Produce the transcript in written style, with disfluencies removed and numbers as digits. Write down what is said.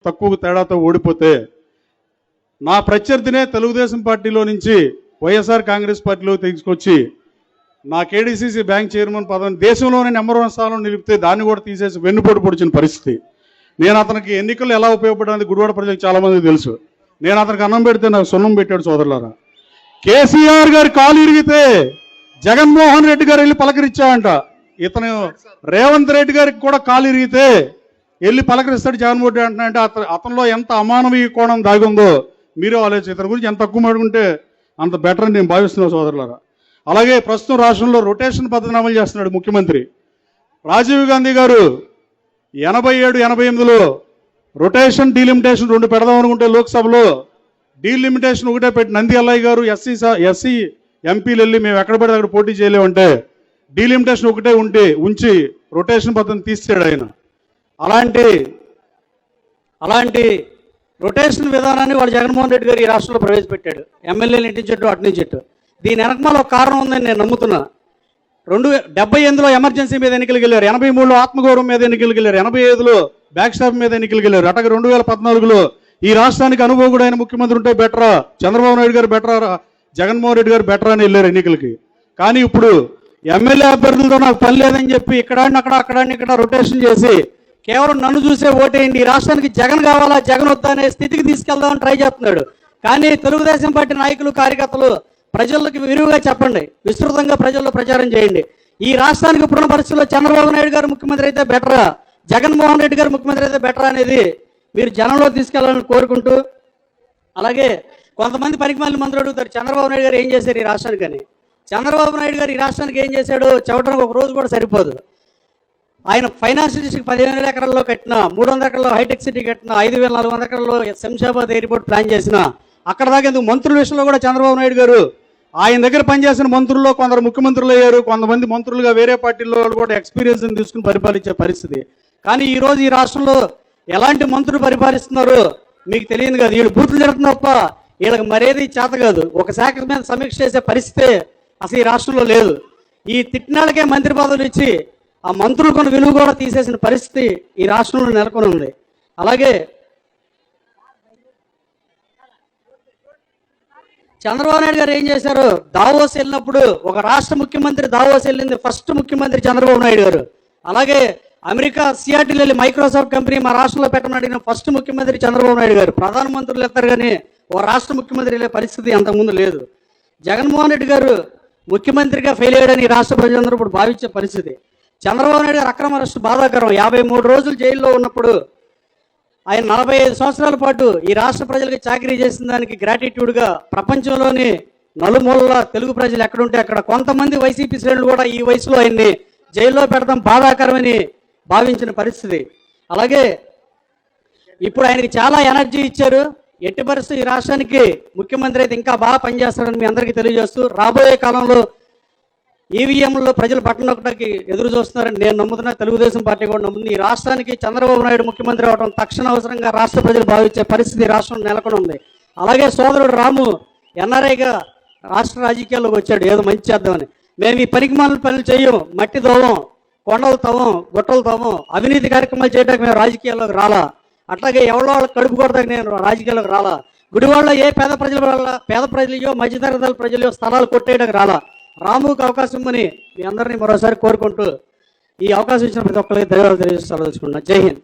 తక్కువ తేడాతో ఓడిపోతే నా ప్రత్యర్థినే తెలుగుదేశం పార్టీలో నుంచి వైఎస్ఆర్ కాంగ్రెస్ పార్టీలో తీసుకొచ్చి నా కేడీసీసీ బ్యాంక్ చైర్మన్ పదవిని దేశంలోనే నెంబర్ 1 స్థానంలో నిలిపితే దాన్ని కూడా తీసేసి వెన్నుపోటు పొడిచిన పరిస్థితి. నేను అతనికి ఎన్నికల్లో ఎలా ఉపయోగపడేది గుడివాడ ప్రజలకు చాలామందికి తెలుసు. నేను అతనికి అన్నం పెడితే నాకు సున్నం పెట్టాడు సోదరులారా. కేసీఆర్ గారి కాలు ఇరిగితే జగన్మోహన్ రెడ్డి గారు వెళ్ళి పలకరించాడంట. ఇతను రేవంత్ రెడ్డి గారికి కూడా కాలు ఇరిగితే వెళ్ళి పలకరిస్తాడు జగన్మోహన్ రెడ్డి అంటున్నాయంటే అతనిలో ఎంత అమానవీయ కోణం దాగుందో మీరే ఆలోచించి ఇతని గురించి ఎంత తక్కువ మాడుకుంటే అంత బెటర్ అని నేను భావిస్తున్నాను సోదరులారా. అలాగే ప్రస్తుతం రాష్ట్రంలో రొటేషన్ పద్ధతిని అమలు చేస్తున్నాడు ముఖ్యమంత్రి. రాజీవ్ గాంధీ గారు 87-88లో రొటేషన్ డీలిమిటేషన్ 2 పెడదాం అనుకుంటే లోక్సభలో డీలిమిటేషన్ ఒకటే పెట్టి నంది అల్లయ్య గారు ఎస్సీ ఎంపీలు వెళ్ళి మేము ఎక్కడ పడితే అక్కడ పోటీ చేయలేమంటే డీలిమిటేషన్ ఒకటే ఉంచి రొటేషన్ పద్ధతిని తీసాడు ఆయన. అలాంటి రొటేషన్ విధానాన్ని వాడు జగన్మోహన్ రెడ్డి గారు ఈ రాష్ట్రంలో ప్రవేశపెట్టాడు. ఎమ్మెల్యేలు ఇంటించెట్టు అటునించెట్టు. దీని వెనకమాల ఒక కారణం ఉందని నేను నమ్ముతున్నా. 1978లో ఎమర్జెన్సీ మీద ఎన్నికలకు వెళ్ళారు, 83లో ఆత్మగౌరవం మీద ఎన్నికలకు వెళ్ళారు, 85లో బ్యాక్ స్టాప్ మీద ఎన్నికలకు వెళ్ళారు. అట్లాగే 2014లో ఈ రాష్ట్రానికి అనుభవకుడైన ముఖ్యమంత్రి ఉంటే బెటరా, చంద్రబాబు నాయుడు గారు బెటరా, జగన్మోహన్ రెడ్డి గారు బెటరా అని వెళ్ళారు ఎన్నికలకి. కానీ ఇప్పుడు ఎమ్మెల్యే అభ్యర్థులతో నాకు పని లేదని చెప్పి ఇక్కడ రొటేషన్ చేసి కేవలం నన్ను చూసే ఓటేయండి, ఈ రాష్ట్రానికి జగన్ కావాలా, జగన్ వద్దా అనే స్థితికి తీసుకెళ్దామని ట్రై చేస్తున్నాడు. కానీ తెలుగుదేశం పార్టీ నాయకులు, కార్యకర్తలు ప్రజలకు విరివిగా చెప్పండి, విస్తృతంగా ప్రజల్లో ప్రచారం చేయండి. ఈ రాష్ట్రానికి ఇప్పుడున్న పరిస్థితుల్లో చంద్రబాబు నాయుడు గారు ముఖ్యమంత్రి అయితే బెటరా, జగన్మోహన్ రెడ్డి గారు ముఖ్యమంత్రి అయితే బెటరా అనేది మీరు జనంలో తీసుకెళ్లాలని కోరుకుంటూ, అలాగే కొంతమంది పనికిమాలిన మంత్రులు అడుగుతారు చంద్రబాబు నాయుడు గారు ఏం చేశారు ఈ రాష్ట్రానికి అని. చంద్రబాబు నాయుడు గారు ఈ రాష్ట్రానికి ఏం చేశాడో చెప్పడానికి ఒక రోజు కూడా సరిపోదు. ఆయన ఫైనాన్షియల్ డిస్ట్రిక్ట్ 15,000 ఎకరాల్లో కట్టిన, 300 ఎకరాల్లో హైటెక్ సిటీ కట్టిన, 5,400 ఎకరాల్లో శంషాబాద్ ఎయిర్పోర్ట్ ప్లాన్ చేసిన, అక్కడ దాకా ఎందుకు మంత్రుల విషయంలో కూడా చంద్రబాబు నాయుడు గారు ఆయన దగ్గర పనిచేసిన మంత్రుల్లో కొందరు ముఖ్యమంత్రులు అయ్యారు, కొంతమంది మంత్రులుగా వేరే పార్టీల్లో కూడా ఎక్స్పీరియన్స్ తీసుకుని పరిపాలించే పరిస్థితి. కానీ ఈరోజు ఈ రాష్ట్రంలో ఎలాంటి మంత్రులు పరిపాలిస్తున్నారో మీకు తెలియదు కదా. వీళ్ళు బూతులు జరుగుతున్న తప్ప వీళ్ళకి మరేది చేత కాదు. ఒక శాఖ మీద సమీక్ష చేసే పరిస్థితే అసలు ఈ రాష్ట్రంలో లేదు. ఈ తిట్టినాళ్ళకే మంత్రి పదవులు ఇచ్చి ఆ మంత్రులు కొన్ని విలువ కూడా తీసేసిన పరిస్థితి ఈ రాష్ట్రంలో నెలకొని ఉంది. అలాగే చంద్రబాబు నాయుడు గారు ఏం చేశారు, దావోస్ వెళ్ళినప్పుడు ఒక రాష్ట్ర ముఖ్యమంత్రి దావోస్ వెళ్ళింది ఫస్ట్ ముఖ్యమంత్రి చంద్రబాబు నాయుడు గారు. అలాగే అమెరికా సియాటిల్ వెళ్ళి మైక్రోసాఫ్ట్ కంపెనీ మా రాష్ట్రంలో పెట్టమడిగిన ఫస్ట్ ముఖ్యమంత్రి చంద్రబాబు నాయుడు గారు. ప్రధానమంత్రులు ఎత్తారు కానీ ఒక రాష్ట్ర ముఖ్యమంత్రి వెళ్ళే పరిస్థితి అంతకుముందు లేదు. జగన్మోహన్ రెడ్డి గారు ముఖ్యమంత్రిగా ఫెయిల్ అయ్యాడని రాష్ట్ర ప్రజలందరూ ఇప్పుడు భావించే పరిస్థితి. చంద్రబాబు నాయుడు గారు అక్రమ అరెస్టు బాధాకరం. 53 రోజులు జైల్లో ఉన్నప్పుడు ఆయన 45 సంవత్సరాల పాటు ఈ రాష్ట్ర ప్రజలకు చాకరీ చేసిన దానికి గ్రాటిట్యూడ్గా ప్రపంచంలోని నలుమూలల తెలుగు ప్రజలు ఎక్కడుంటే అక్కడ కొంతమంది వైసీపీ శ్రేణులు కూడా ఈ వయసులో ఆయన్ని జైల్లో పెడతాం బాధాకరమని భావించిన పరిస్థితి. అలాగే ఇప్పుడు ఆయనకి చాలా ఎనర్జీ ఇచ్చారు. ఎట్టి పరిస్థితి ఈ రాష్ట్రానికి ముఖ్యమంత్రి అయితే ఇంకా బాగా పనిచేస్తాడని మీ అందరికీ తెలియజేస్తూ, రాబోయే కాలంలో ఈవీఎంలో ప్రజలు పట్టణొక్కడికి ఎదురు చూస్తున్నారని నేను నమ్ముతున్నా, తెలుగుదేశం పార్టీ కూడా నమ్ముతుంది. ఈ రాష్ట్రానికి చంద్రబాబు నాయుడు ముఖ్యమంత్రి అవడం తక్షణ అవసరంగా రాష్ట్ర ప్రజలు భావించే పరిస్థితి రాష్ట్రం నెలకొని ఉంది. అలాగే సోదరుడు రాము ఎన్ఆర్ఐగా రాష్ట్ర రాజకీయాల్లోకి వచ్చాడు, ఏదో మంచి చేద్దామని. మేము ఈ పనికిమాలిన పనులు చేయం, మట్టి తోవం, కొండలు తవ్వం, గుట్టలు తవ్వం, అవినీతి కార్యక్రమాలు చేయడానికి మేము రాజకీయాల్లోకి రాలా. అట్లాగే ఎవరో వాళ్ళకి కడుపు కొడతాకి నేను రాజకీయాల్లోకి రాలా. గుడివాడలో ఏ పేద ప్రజలయో మధ్యతరగతి ప్రజలయో స్థలాలు కొట్టేయడానికి రాలా. రాముకు అవకాశం ఇవ్వమని మీ అందరినీ మరోసారి కోరుకుంటూ ఈ అవకాశం ఇచ్చిన ప్రతి ఒక్కరికి ధన్యవాదాలు తెలియజేసుకుంటున్నాను. జై హింద్.